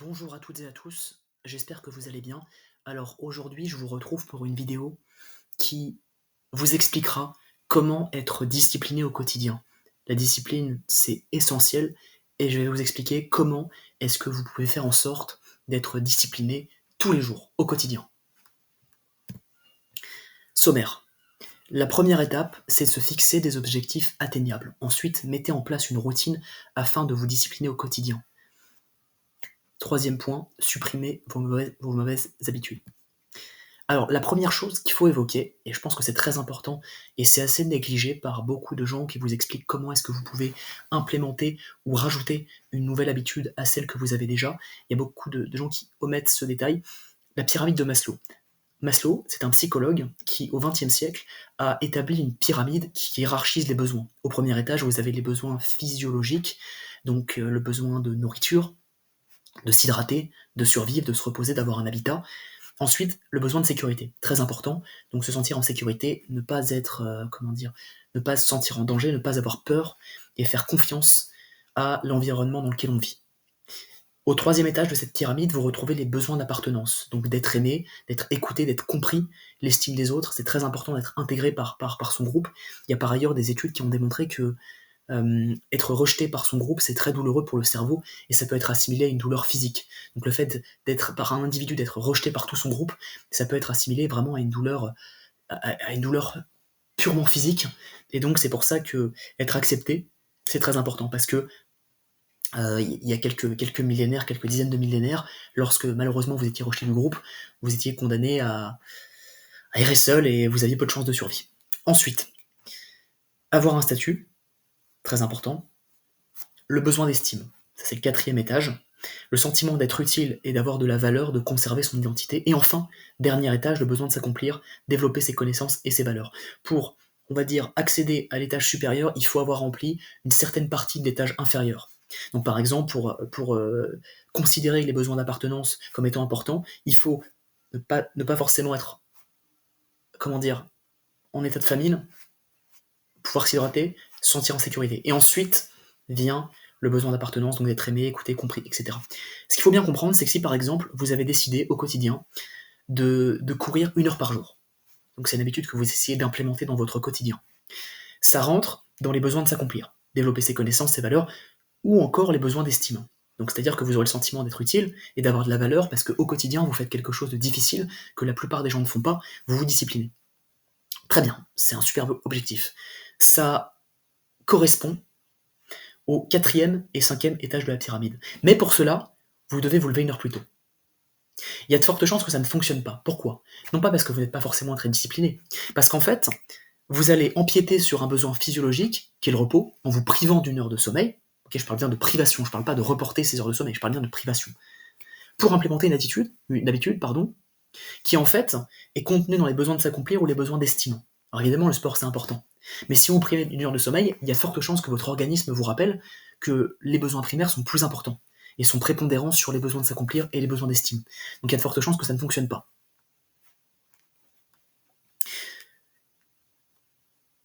Bonjour à toutes et à tous, j'espère que vous allez bien. Alors aujourd'hui, je vous retrouve pour une vidéo qui vous expliquera comment être discipliné au quotidien. La discipline, c'est essentiel et je vais vous expliquer comment est-ce que vous pouvez faire en sorte d'être discipliné tous les jours, au quotidien. Sommaire. La première étape, c'est de se fixer des objectifs atteignables. Ensuite, mettez en place une routine afin de vous discipliner au quotidien. Troisième point, supprimez vos mauvaises habitudes. Alors, la première chose qu'il faut évoquer, et je pense que c'est très important, et c'est assez négligé par beaucoup de gens qui vous expliquent comment est-ce que vous pouvez implémenter ou rajouter une nouvelle habitude à celle que vous avez déjà. Il y a beaucoup de gens qui omettent ce détail. La pyramide de Maslow. Maslow, c'est un psychologue qui, au XXe siècle, a établi une pyramide qui hiérarchise les besoins. Au premier étage, vous avez les besoins physiologiques, donc le besoin de nourriture, de s'hydrater, de survivre, de se reposer, d'avoir un habitat. Ensuite, le besoin de sécurité, très important. Donc se sentir en sécurité, ne pas être, ne pas se sentir en danger, ne pas avoir peur et faire confiance à l'environnement dans lequel on vit. Au troisième étage de cette pyramide, vous retrouvez les besoins d'appartenance, donc d'être aimé, d'être écouté, d'être compris, l'estime des autres. C'est très important d'être intégré par son groupe. Il y a par ailleurs des études qui ont démontré que être rejeté par son groupe, c'est très douloureux pour le cerveau et ça peut être assimilé à une douleur physique. Donc le fait d'être par un individu, d'être rejeté par tout son groupe, ça peut être assimilé vraiment à une douleur, à une douleur purement physique. Et donc c'est pour ça que être accepté, c'est très important parce que il y a quelques millénaires, quelques dizaines de millénaires, lorsque malheureusement vous étiez rejeté du groupe, vous étiez condamné à errer seul et vous aviez peu de chances de survie. Ensuite, avoir un statut, très important. Le besoin d'estime, ça c'est le quatrième étage. Le sentiment d'être utile et d'avoir de la valeur, de conserver son identité. Et enfin, dernier étage, le besoin de s'accomplir, développer ses connaissances et ses valeurs. Pour, on va dire, accéder à l'étage supérieur, il faut avoir rempli une certaine partie de l'étage inférieur. Donc par exemple, pour considérer les besoins d'appartenance comme étant importants, il faut ne pas forcément être, comment dire, en état de famine, pouvoir s'hydrater, se sentir en sécurité. Et ensuite vient le besoin d'appartenance, donc d'être aimé, écouté, compris, etc. Ce qu'il faut bien comprendre, c'est que si par exemple vous avez décidé au quotidien de courir 1 heure par jour, donc c'est une habitude que vous essayez d'implémenter dans votre quotidien, ça rentre dans les besoins de s'accomplir, développer ses connaissances, ses valeurs, ou encore les besoins d'estime. Donc c'est-à-dire que vous aurez le sentiment d'être utile et d'avoir de la valeur parce qu'au quotidien vous faites quelque chose de difficile que la plupart des gens ne font pas, vous vous disciplinez. Très bien, c'est un superbe objectif. Ça correspond au quatrième et cinquième étage de la pyramide. Mais pour cela, vous devez vous lever 1 heure plus tôt. Il y a de fortes chances que ça ne fonctionne pas. Pourquoi? Non pas parce que vous n'êtes pas forcément très discipliné, parce qu'en fait, vous allez empiéter sur un besoin physiologique, qui est le repos, en vous privant d'1 heure de sommeil. Ok, je parle bien de privation, je ne parle pas de reporter ces heures de sommeil, je parle bien de privation. Pour implémenter une habitude, qui en fait est contenue dans les besoins de s'accomplir ou les besoins d'estime. Alors évidemment, le sport c'est important. Mais si vous privez d'1 heure de sommeil, il y a de fortes chances que votre organisme vous rappelle que les besoins primaires sont plus importants et sont prépondérants sur les besoins de s'accomplir et les besoins d'estime. Donc il y a de fortes chances que ça ne fonctionne pas.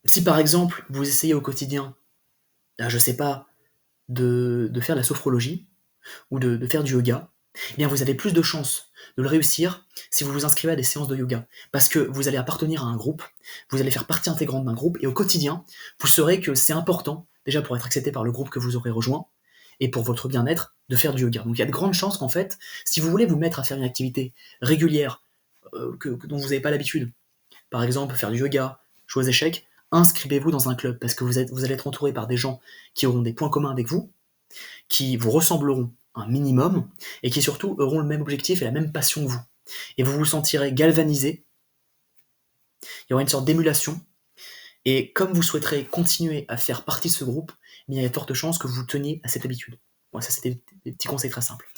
Si par exemple vous essayez au quotidien, je sais pas, de faire de la sophrologie ou de faire du yoga, eh bien vous avez plus de chances de le réussir si vous vous inscrivez à des séances de yoga. Parce que vous allez appartenir à un groupe, vous allez faire partie intégrante d'un groupe, et au quotidien, vous saurez que c'est important, déjà pour être accepté par le groupe que vous aurez rejoint, et pour votre bien-être, de faire du yoga. Donc il y a de grandes chances qu'en fait, si vous voulez vous mettre à faire une activité régulière dont vous n'avez pas l'habitude, par exemple faire du yoga, jouer aux échecs, inscrivez-vous dans un club, parce que vous allez être entouré par des gens qui auront des points communs avec vous, qui vous ressembleront un minimum, et qui surtout auront le même objectif et la même passion que vous. Et vous vous sentirez galvanisé, il y aura une sorte d'émulation, et comme vous souhaiterez continuer à faire partie de ce groupe, il y a de fortes chances que vous teniez à cette habitude. Bon, ça c'était des petits conseils très simples.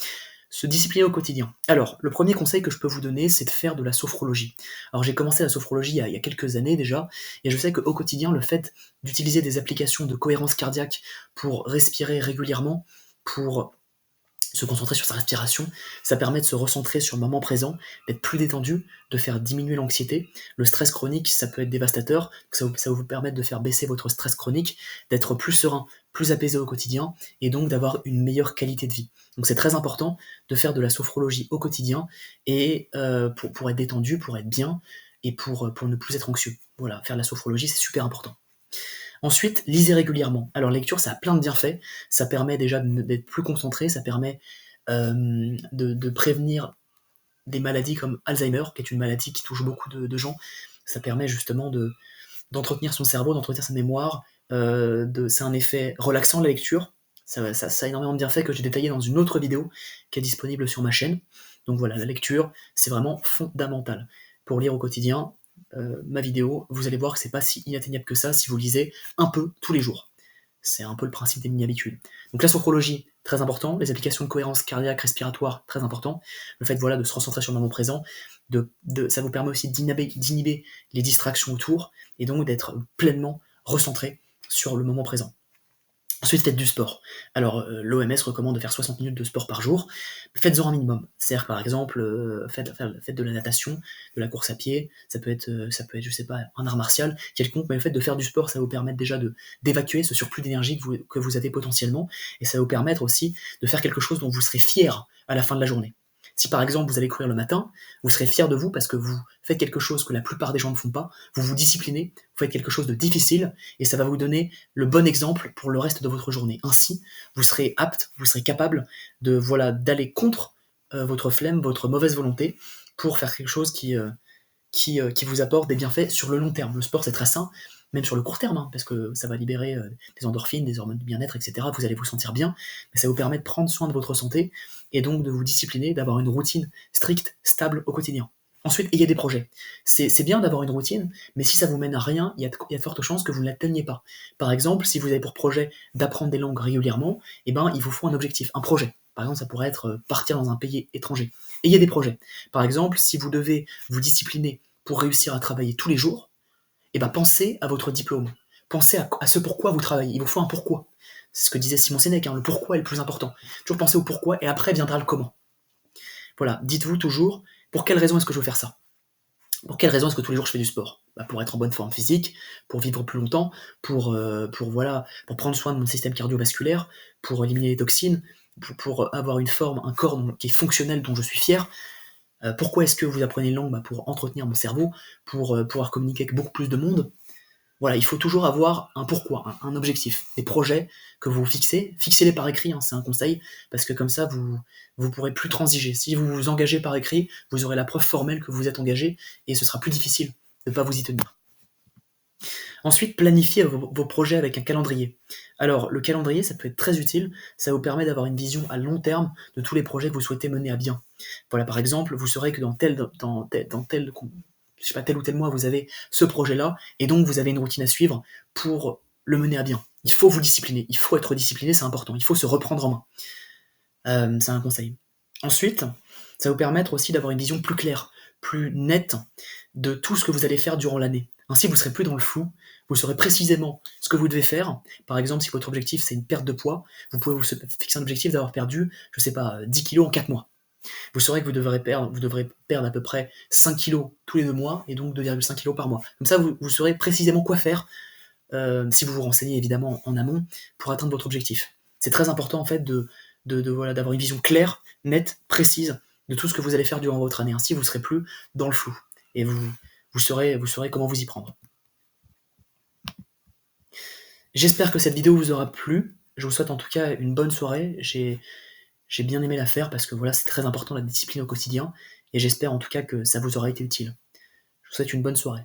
Se discipliner au quotidien. Alors, le premier conseil que je peux vous donner, c'est de faire de la sophrologie. Alors j'ai commencé la sophrologie il y a quelques années déjà, et je sais qu'au quotidien, le fait d'utiliser des applications de cohérence cardiaque pour respirer régulièrement, pour se concentrer sur sa respiration, ça permet de se recentrer sur le moment présent, d'être plus détendu, de faire diminuer l'anxiété. Le stress chronique, ça peut être dévastateur, ça va vous permettre de faire baisser votre stress chronique, d'être plus serein plus apaisé au quotidien, et donc d'avoir une meilleure qualité de vie. Donc c'est très important de faire de la sophrologie au quotidien, et pour être détendu, pour être bien, et pour ne plus être anxieux. Voilà, faire de la sophrologie, c'est super important. Ensuite, lisez régulièrement. Alors, la lecture, ça a plein de bienfaits. Ça permet déjà d'être plus concentré, ça permet de prévenir des maladies comme Alzheimer, qui est une maladie qui touche beaucoup de gens. Ça permet justement d'entretenir son cerveau, d'entretenir sa mémoire. C'est un effet relaxant, la lecture. Ça a énormément de bienfaits que j'ai détaillé dans une autre vidéo qui est disponible sur ma chaîne. Donc voilà, la lecture, c'est vraiment fondamental. Pour lire au quotidien, ma vidéo, vous allez voir que c'est pas si inatteignable que ça si vous lisez un peu tous les jours. C'est un peu le principe des mini-habitudes. Donc la sophrologie, très important. Les applications de cohérence cardiaque, respiratoire, très important. Le fait voilà, de se recentrer sur le moment présent, ça vous permet aussi d'inhiber les distractions autour, et donc d'être pleinement recentré sur le moment présent. Ensuite, faites du sport. Alors, l'OMS recommande de faire 60 minutes de sport par jour. Faites-en un minimum. C'est-à-dire, par exemple, faites de la natation, de la course à pied. Ça peut être, je sais pas, un art martial quelconque, mais le fait de faire du sport, ça va vous permettre déjà d'évacuer ce surplus d'énergie que vous avez potentiellement, et ça va vous permettre aussi de faire quelque chose dont vous serez fier à la fin de la journée. Si par exemple vous allez courir le matin, vous serez fier de vous parce que vous faites quelque chose que la plupart des gens ne font pas, vous vous disciplinez, vous faites quelque chose de difficile, et ça va vous donner le bon exemple pour le reste de votre journée. Ainsi, vous serez apte, vous serez capable d'aller contre votre flemme, votre mauvaise volonté, pour faire quelque chose qui vous apporte des bienfaits sur le long terme. Le sport, c'est très sain, même sur le court terme, parce que ça va libérer des endorphines, des hormones du bien-être, etc. Vous allez vous sentir bien, mais ça vous permet de prendre soin de votre santé, et donc de vous discipliner, d'avoir une routine stricte, stable au quotidien. Ensuite, ayez des projets. C'est bien d'avoir une routine, mais si ça vous mène à rien, il y a de fortes chances que vous ne l'atteigniez pas. Par exemple, si vous avez pour projet d'apprendre des langues régulièrement, il vous faut un objectif, un projet. Par exemple, ça pourrait être partir dans un pays étranger. Ayez des projets. Par exemple, si vous devez vous discipliner pour réussir à travailler tous les jours, pensez à votre diplôme. Pensez à ce pourquoi vous travaillez. Il vous faut un pourquoi. C'est ce que disait Simon Sénèque, le pourquoi est le plus important. Toujours penser au pourquoi, et après viendra le comment. Voilà, dites-vous toujours, pour quelle raison est-ce que je veux faire ça? Pour quelle raison est-ce que tous les jours je fais du sport? Pour être en bonne forme physique, pour vivre plus longtemps, pour prendre soin de mon système cardiovasculaire, pour éliminer les toxines, pour avoir une forme, un corps qui est fonctionnel, dont je suis fier. Pourquoi est-ce que vous apprenez une langue? Pour entretenir mon cerveau, pour pouvoir communiquer avec beaucoup plus de monde. Voilà, il faut toujours avoir un pourquoi, un objectif, des projets que vous fixez. Fixez-les par écrit, c'est un conseil, parce que comme ça, vous pourrez plus transiger. Si vous vous engagez par écrit, vous aurez la preuve formelle que vous êtes engagé, et ce sera plus difficile de ne pas vous y tenir. Ensuite, planifiez vos projets avec un calendrier. Alors, le calendrier, ça peut être très utile, ça vous permet d'avoir une vision à long terme de tous les projets que vous souhaitez mener à bien. Voilà, par exemple, vous saurez que dans tel ou tel mois, vous avez ce projet-là, et donc vous avez une routine à suivre pour le mener à bien. Il faut vous discipliner, il faut être discipliné, c'est important, il faut se reprendre en main. C'est un conseil. Ensuite, ça va vous permettre aussi d'avoir une vision plus claire, plus nette de tout ce que vous allez faire durant l'année. Ainsi, vous serez plus dans le flou, vous saurez précisément ce que vous devez faire. Par exemple, si votre objectif c'est une perte de poids, vous pouvez vous fixer un objectif d'avoir perdu, 10 kilos en 4 mois. Vous saurez que vous devrez perdre à peu près 5 kilos tous les 2 mois, et donc 2,5 kilos par mois. Comme ça, vous saurez précisément quoi faire, si vous vous renseignez évidemment en amont, pour atteindre votre objectif. C'est très important en fait d'avoir une vision claire, nette, précise de tout ce que vous allez faire durant votre année. Ainsi, vous ne serez plus dans le flou, et vous saurez comment vous y prendre. J'espère que cette vidéo vous aura plu. Je vous souhaite en tout cas une bonne soirée. J'ai bien aimé la faire parce que c'est très important, la discipline au quotidien, et j'espère en tout cas que ça vous aura été utile. Je vous souhaite une bonne soirée.